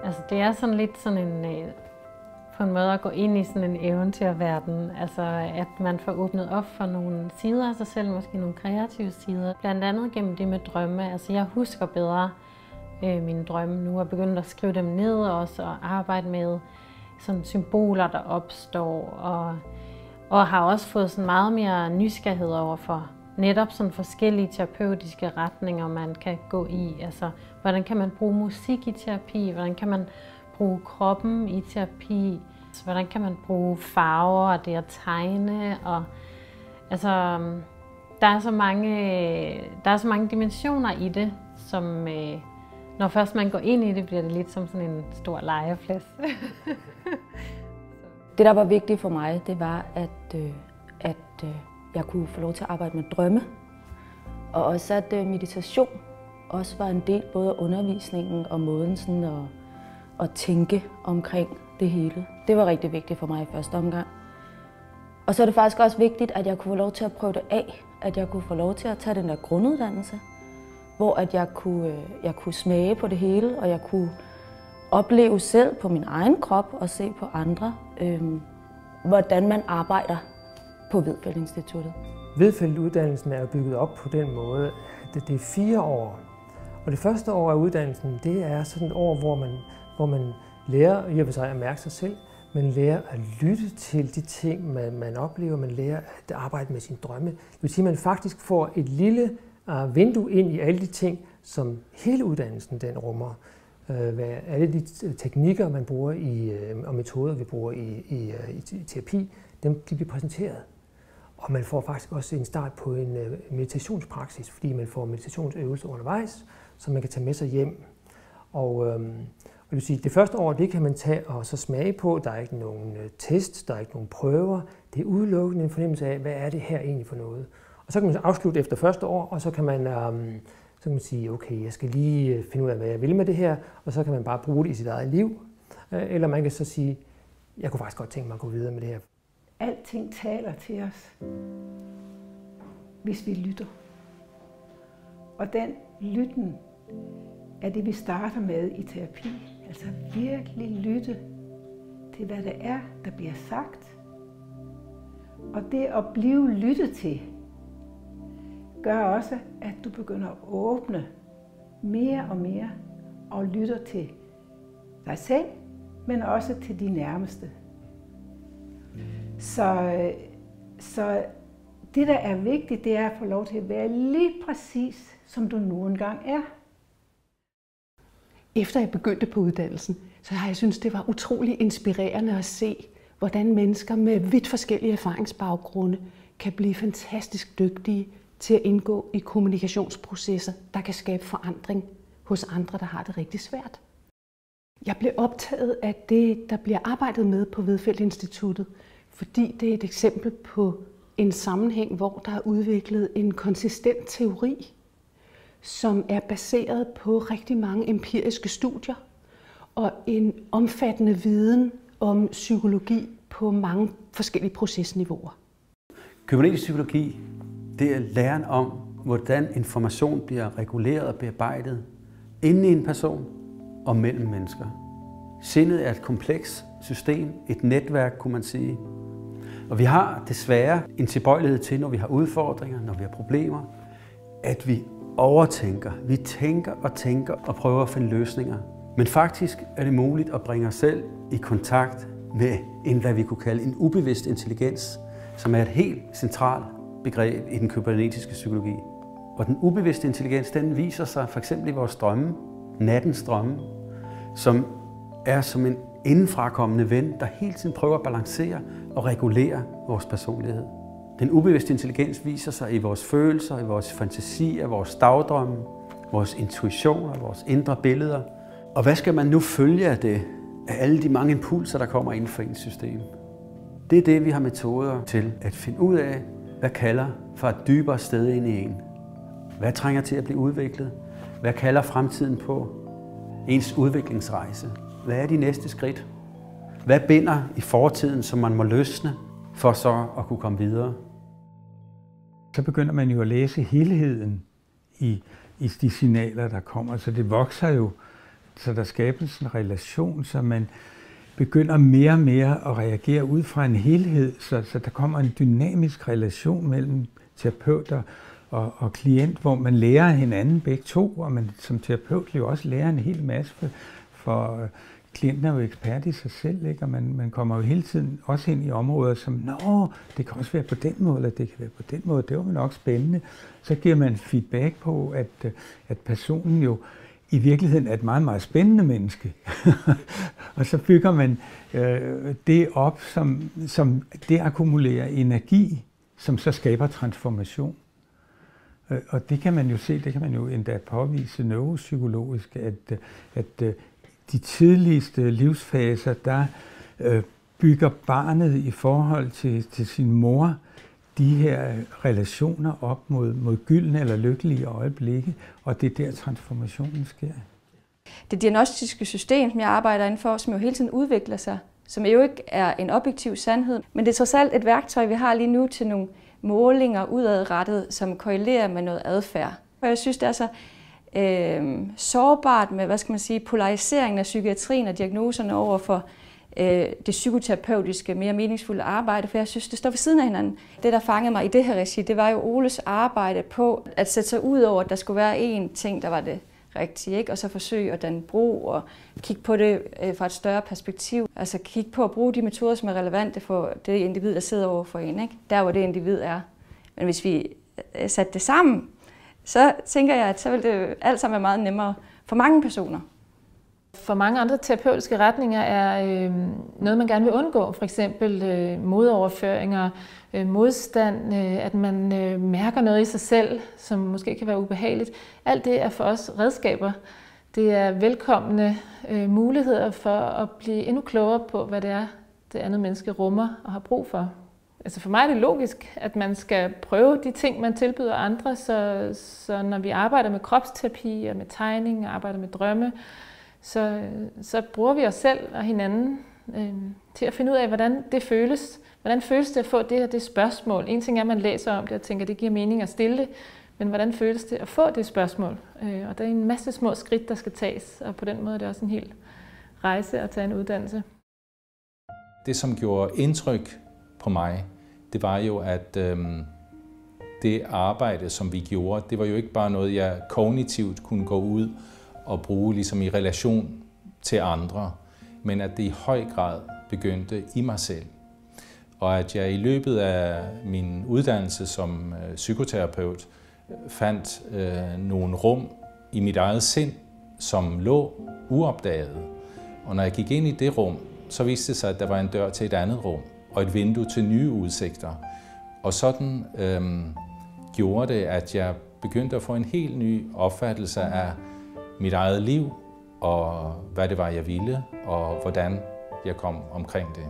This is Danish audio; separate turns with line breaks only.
Altså det er sådan lidt sådan en, på en måde at gå ind i sådan en eventyrverden. Altså at man får åbnet op for nogle sider af sig selv, måske nogle kreative sider. Blandt andet gennem det med drømme. Altså jeg husker bedre mine drømme nu og begyndt at skrive dem ned også og arbejde med sådan symboler, der opstår. Og har også fået sådan meget mere nysgerrighed over for netop sådan forskellige terapeutiske retninger, man kan gå i. Altså, hvordan kan man bruge musik i terapi? Hvordan kan man bruge kroppen i terapi? Hvordan kan man bruge farver og det at tegne? Og, altså, der er så mange dimensioner i det, som når først man går ind i det, bliver det lidt som sådan en stor legeplads.
Det, der var vigtigt for mig, det var, at jeg kunne få lov til at arbejde med drømme. Og også at meditation også var en del både af undervisningen og måden sådan at tænke omkring det hele. Det var rigtig vigtigt for mig i første omgang. Og så er det faktisk også vigtigt, at jeg kunne få lov til at prøve det af. At jeg kunne få lov til at tage den der grunduddannelse, hvor at jeg kunne smage på det hele, og jeg kunne opleve selv på min egen krop og se på andre, hvordan man arbejder på Hvidfeldt Instituttet.
Hvidfeldt-uddannelsen er jo bygget op på den måde, at det er 4 år. Og det første år af uddannelsen, det er sådan et år, hvor man lærer i og for sig at mærke sig selv. Man lærer at lytte til de ting, man oplever. Man lærer at arbejde med sine drømme. Det vil sige, at man faktisk får et lille vindue ind i alle de ting, som hele uddannelsen den rummer. Alle de teknikker, man bruger og metoder, vi bruger i terapi, de bliver præsenteret. Og man får faktisk også en start på en meditationspraksis, fordi man får meditationsøvelser undervejs, som man kan tage med sig hjem. Og det vil sige, det første år, det kan man tage og så smage på. Der er ikke nogen test, der er ikke nogen prøver. Det er udelukkende en fornemmelse af, hvad er det her egentlig for noget. Og så kan man så afslutte efter første år, og så kan man sige, okay, jeg skal lige finde ud af, hvad jeg vil med det her, og så kan man bare bruge det i sit eget liv. Eller man kan så sige, jeg kunne faktisk godt tænke mig at gå videre med det her.
Alting taler til os, hvis vi lytter. Og den lytten er det, vi starter med i terapi. Altså virkelig lytte til, hvad det er, der bliver sagt. Og det at blive lyttet til, gør også, at du begynder at åbne mere og mere og lytter til dig selv, men også til de nærmeste. Så det, der er vigtigt, det er at få lov til at være lige præcis, som du nu engang er.
Efter jeg begyndte på uddannelsen, så har jeg syntes, det var utrolig inspirerende at se, hvordan mennesker med vidt forskellige erfaringsbaggrunde kan blive fantastisk dygtige til at indgå i kommunikationsprocesser, der kan skabe forandring hos andre, der har det rigtig svært. Jeg blev optaget af det, der bliver arbejdet med på Hvidfeldt Instituttet, fordi det er et eksempel på en sammenhæng, hvor der er udviklet en konsistent teori, som er baseret på rigtig mange empiriske studier og en omfattende viden om psykologi på mange forskellige procesniveauer.
Kybernetisk psykologi, det er læren om, hvordan information bliver reguleret og bearbejdet inde i en person og mellem mennesker. Sindet er et komplekst system, et netværk, kunne man sige. Og vi har desværre en tilbøjelighed til, når vi har udfordringer, når vi har problemer, at vi overtænker. Vi tænker og prøver at finde løsninger. Men faktisk er det muligt at bringe os selv i kontakt med hvad vi kunne kalde en ubevidst intelligens, som er et helt centralt begreb i den kybernetiske psykologi. Og den ubevidste intelligens, den viser sig for eksempel i vores drømme, nattens drømme, som er som en indenfrakommende ven, der hele tiden prøver at balancere og regulere vores personlighed. Den ubevidste intelligens viser sig i vores følelser, i vores fantasier, vores dagdrømme, vores intuitioner, vores indre billeder. Og hvad skal man nu følge af det, af alle de mange impulser, der kommer inden for ens system? Det er det, vi har metoder til at finde ud af, hvad kalder for et dybere sted ind i en. Hvad trænger til at blive udviklet? Hvad kalder fremtiden på? Ens udviklingsrejse. Hvad er de næste skridt? Hvad binder i fortiden, som man må løsne, for så at kunne komme videre?
Så begynder man jo at læse helheden i de signaler, der kommer. Så det vokser jo så der skabes en relation, så man begynder mere og mere at reagere ud fra en helhed, så der kommer en dynamisk relation mellem terapeut og klient, hvor man lærer hinanden begge to, og man som terapeut jo også lærer en hel masse, for klienten er jo ekspert i sig selv, ikke? Og man kommer jo hele tiden også ind i områder som, det kan også være på den måde, eller det kan være på den måde, det var nok spændende. Så giver man feedback på, at personen jo i virkeligheden er et meget, meget spændende menneske. Og så bygger man det op, som det akkumulerer energi, som så skaber transformation. Og det kan man jo se, det kan man jo endda påvise neuropsykologisk, at de tidligste livsfaser, der bygger barnet i forhold til sin mor de her relationer op mod gyldne eller lykkelige øjeblikke, og det er der transformationen sker.
Det diagnostiske system, som jeg arbejder inden for, som jo hele tiden udvikler sig, som jo ikke er en objektiv sandhed, men det er trods alt et værktøj, vi har lige nu til nogle målinger udadrettet, som korrelerer med noget adfærd. Og jeg synes, det er så sårbart med, polariseringen af psykiatrien og diagnoserne over for det psykoterapeutiske, mere meningsfulde arbejde, for jeg synes, det står ved siden af hinanden. Det, der fangede mig i det her regi, det var jo Oles arbejde på at sætte sig ud over, at der skulle være én ting, der var det rigtige, ikke? Og så forsøge at danne bro og kigge på det fra et større perspektiv. Altså kigge på at bruge de metoder, som er relevante for det individ, der sidder over for en, ikke? Der, hvor det individ er. Men hvis vi satte det sammen, så tænker jeg, at så vil det alt sammen være meget nemmere for mange personer.
For mange andre terapeutiske retninger er noget, man gerne vil undgå. For eksempel modoverføringer, modstand, at man mærker noget i sig selv, som måske kan være ubehageligt. Alt det er for os redskaber. Det er velkomne muligheder for at blive endnu klogere på, hvad det er, det andet menneske rummer og har brug for. Altså for mig er det logisk, at man skal prøve de ting, man tilbyder andre, så når vi arbejder med kropsterapi og med tegning og arbejder med drømme, så bruger vi os selv og hinanden til at finde ud af, hvordan det føles. Hvordan føles det at få det spørgsmål? En ting er, at man læser om det og tænker, at det giver mening at stille det, men hvordan føles det at få det spørgsmål? Og der er en masse små skridt, der skal tages, og på den måde er det også en hel rejse at tage en uddannelse.
Det, som gjorde indtryk på mig, det var jo, at det arbejde, som vi gjorde, det var jo ikke bare noget, jeg kognitivt kunne gå ud og bruge ligesom i relation til andre, men at det i høj grad begyndte i mig selv. Og at jeg i løbet af min uddannelse som psykoterapeut fandt nogle rum i mit eget sind, som lå uopdaget. Og når jeg gik ind i det rum, så viste det sig, at der var en dør til et andet rum og et vindue til nye udsigter. Og sådan gjorde det, at jeg begyndte at få en helt ny opfattelse af mit eget liv, og hvad det var, jeg ville, og hvordan jeg kom omkring det.